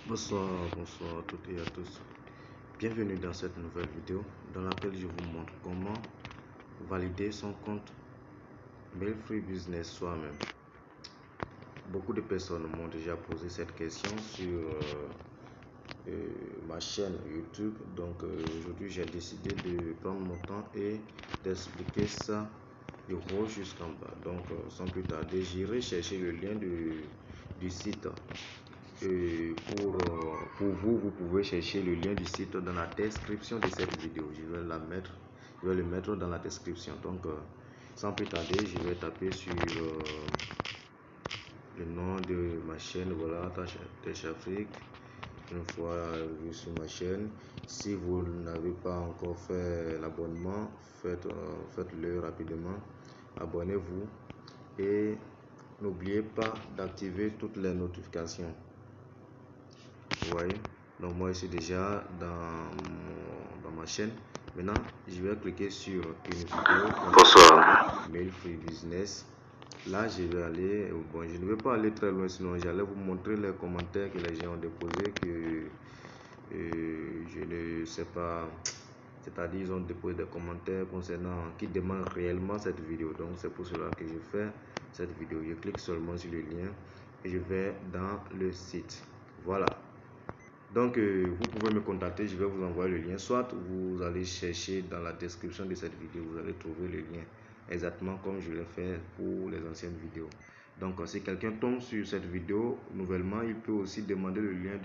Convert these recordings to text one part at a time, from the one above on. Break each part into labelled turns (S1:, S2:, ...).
S1: Bonsoir à toutes et à tous. Bienvenue dans cette nouvelle vidéo dans laquelle je vous montre comment valider son compte Mailfree Business soi-même. Beaucoup de personnes m'ont déjà posé cette question sur ma chaîne YouTube. Donc aujourd'hui j'ai décidé de prendre mon temps et d'expliquer ça du haut jusqu'en bas. Donc sans plus tarder, j'irai chercher le lien du site. Pour vous, vous pouvez chercher le lien du site dans la description de cette vidéo. Je vais le mettre dans la description. Donc, sans plus tarder, je vais taper sur le nom de ma chaîne. Voilà, Tech Afrique. Une fois vu sur ma chaîne, si vous n'avez pas encore fait l'abonnement, faites-le rapidement. Abonnez-vous et n'oubliez pas d'activer toutes les notifications. Vous voyez, donc moi je suis déjà dans ma chaîne. Maintenant je vais cliquer sur une vidéo. Bonsoir. Mailfree Business. Là je vais aller, bon je ne vais pas aller très loin, sinon j'allais vous montrer les commentaires que les gens ont déposés que je ne sais pas, c'est-à-dire ils ont déposé des commentaires concernant qui demandent réellement cette vidéo. Donc c'est pour cela que je fais cette vidéo. Je clique seulement sur le lien et je vais dans le site. Voilà. Donc vous pouvez me contacter, je vais vous envoyer le lien, soit vous allez chercher dans la description de cette vidéo, vous allez trouver le lien exactement comme je l'ai fait pour les anciennes vidéos. Donc si quelqu'un tombe sur cette vidéo nouvellement, il peut aussi demander le lien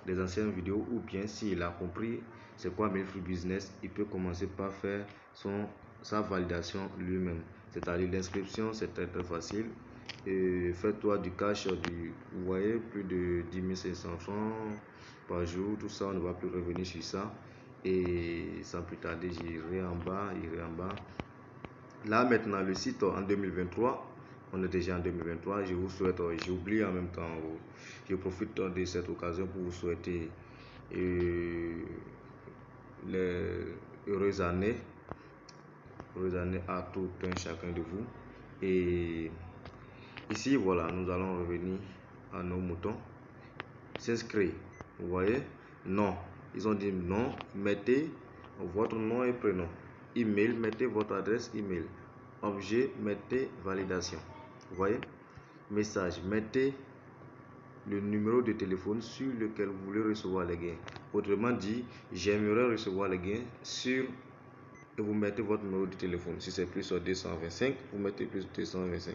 S1: des anciennes vidéos, ou bien s'il a compris c'est quoi Mailfree Business, il peut commencer par faire sa validation lui-même. C'est-à-dire l'inscription, c'est très facile. Et fais-toi du cash, vous voyez, plus de 10 500 francs par jour, tout ça, on ne va plus revenir sur ça. Et sans plus tarder, j'irai en bas. Là maintenant, le site en 2023, on est déjà en 2023, je vous souhaite, j'oublie en même temps, je profite de cette occasion pour vous souhaiter les heureuses années à tout un chacun de vous. Et ici, voilà, nous allons revenir à nos moutons. S'inscrire, vous voyez, non, ils ont dit non, mettez votre nom et prénom. Email, mettez votre adresse email. Objet, mettez validation. Vous voyez, message, mettez le numéro de téléphone sur lequel vous voulez recevoir les gains. Autrement dit, j'aimerais recevoir les gains sur, et vous mettez votre numéro de téléphone. Si c'est plus 225, vous mettez plus 225.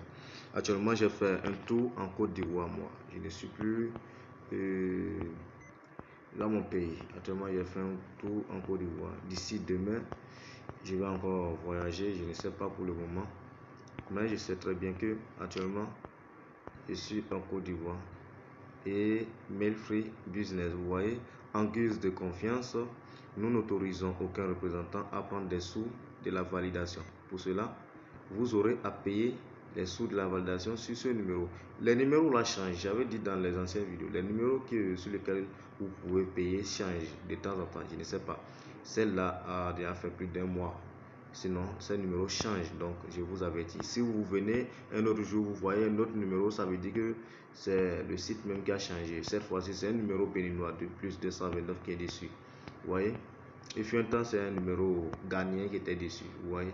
S1: Actuellement, j'ai fait un tour en Côte d'Ivoire, moi. Je ne suis plus dans mon pays. Actuellement, j'ai fait un tour en Côte d'Ivoire. D'ici demain, je vais encore voyager. Je ne sais pas pour le moment, mais je sais très bien que actuellement, je suis en Côte d'Ivoire. Et Mailfree Business, vous voyez, en guise de confiance, nous n'autorisons aucun représentant à prendre des sous de la validation. Pour cela, vous aurez à payer les sous de la validation sur ce numéro. Les numéros là changent. J'avais dit dans les anciennes vidéos, les numéros sur lesquels vous pouvez payer changent de temps en temps. Je ne sais pas. Celle-là a déjà fait plus d'un mois. Sinon, ces numéros changent. Donc, je vous avertis. Si vous venez un autre jour, vous voyez un autre numéro, ça veut dire que c'est le site même qui a changé. Cette fois-ci, c'est un numéro béninois de plus 229 qui est dessus. Vous voyez? Il fut un temps, c'est un numéro ghanéen qui était dessus. Vous voyez?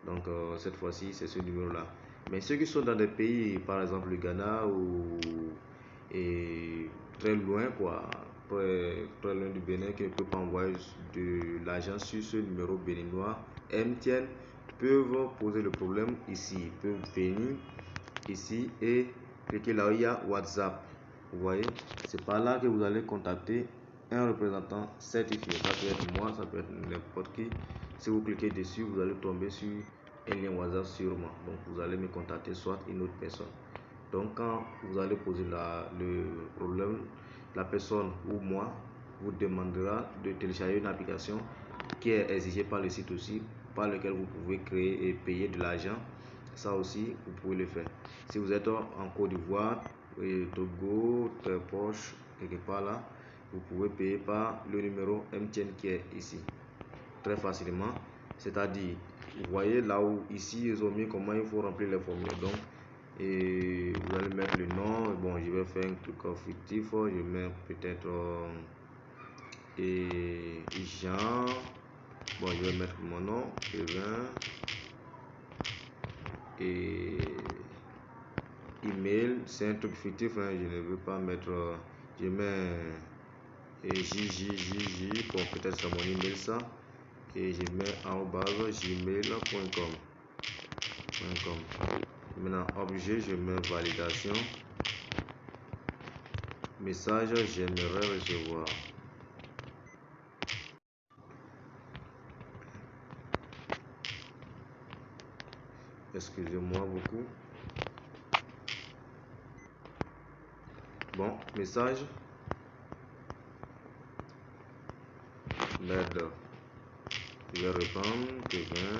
S1: Donc, cette fois-ci, c'est ce numéro-là. Mais ceux qui sont dans des pays, par exemple le Ghana ou très loin, quoi, très loin du Bénin, qui ne peut pas envoyer de l'argent sur ce numéro béninois, MTN, peuvent poser le problème ici. Ils peuvent venir ici et cliquer là où il y a WhatsApp. Vous voyez, c'est par là que vous allez contacter un représentant certifié. Ça peut être moi, ça peut être n'importe qui. Si vous cliquez dessus, vous allez tomber sur un lien WhatsApp sûrement. Donc vous allez me contacter, soit une autre personne. Donc quand vous allez poser le problème, la personne ou moi vous demandera de télécharger une application qui est exigée par le site aussi, par lequel vous pouvez créer et payer de l'argent. Ça aussi, vous pouvez le faire. Si vous êtes en Côte d'Ivoire, Togo, très proche, quelque part là, vous pouvez payer par le numéro MTN qui est ici. Très facilement. C'est-à-dire, vous voyez là où ici ils ont mis comment il faut remplir les formulaires. Donc, et vous allez mettre le nom. Bon, je vais faire un truc fictif, je mets peut-être et Jean. Bon, je vais mettre mon nom, Kevin, et email, c'est un truc fictif, hein, je ne veux pas mettre, je mets JJJJ, bon, peut-être c'est mon email ça, et je mets @gmail.com. Maintenant, objet, je mets validation, message, j'aimerais recevoir. Excusez-moi beaucoup. Bon, message. Merde. Je vais répondre. Kevin.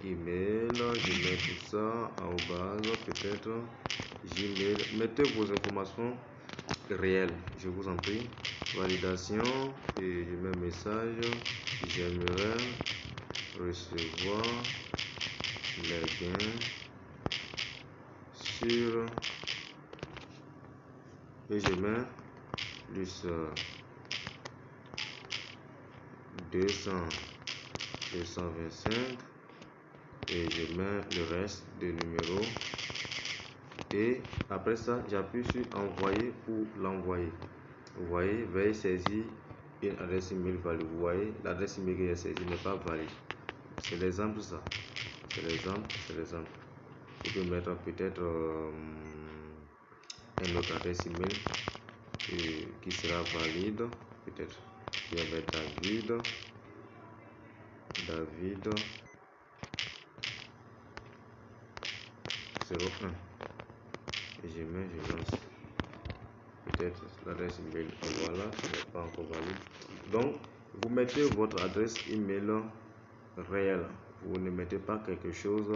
S1: Email. Je mets tout ça en base. Peut-être. Gmail. Mettez vos informations réelles. Je vous en prie. Validation. Et je mets message. J'aimerais recevoir les gains sur. Et je mets plus 200, 225 et je mets le reste des numéros et après ça j'appuie sur envoyer pour l'envoyer. Vous voyez, veuillez saisir une adresse email valide. Vous voyez, l'adresse email que j'ai saisie n'est pas valide. C'est l'exemple ça. C'est l'exemple. Vous pouvez mettre peut-être une autre adresse email qui sera valide. Peut-être je vais mettre David 01 et je lance. Peut-être l'adresse email, voilà, ce n'est pas encore valide. Donc vous mettez votre adresse email réelle, vous ne mettez pas quelque chose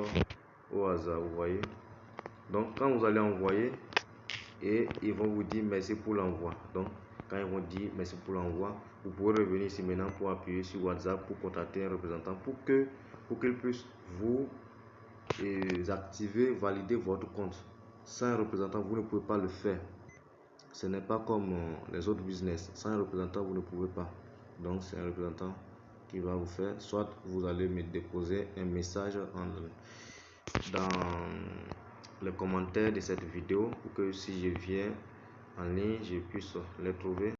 S1: au hasard, vous voyez. Donc quand vous allez envoyer, et ils vont vous dire merci pour l'envoi. Donc quand ils vont dire merci pour l'envoi, vous pouvez revenir ici maintenant pour appuyer sur WhatsApp pour contacter un représentant pour qu'il puisse vous activer, valider votre compte. Sans un représentant, vous ne pouvez pas le faire. Ce n'est pas comme les autres business. Sans un représentant, vous ne pouvez pas. Donc c'est un représentant qui va vous faire. Soit vous allez me déposer un message dans les commentaires de cette vidéo pour que si je viens en ligne, je puisse les trouver.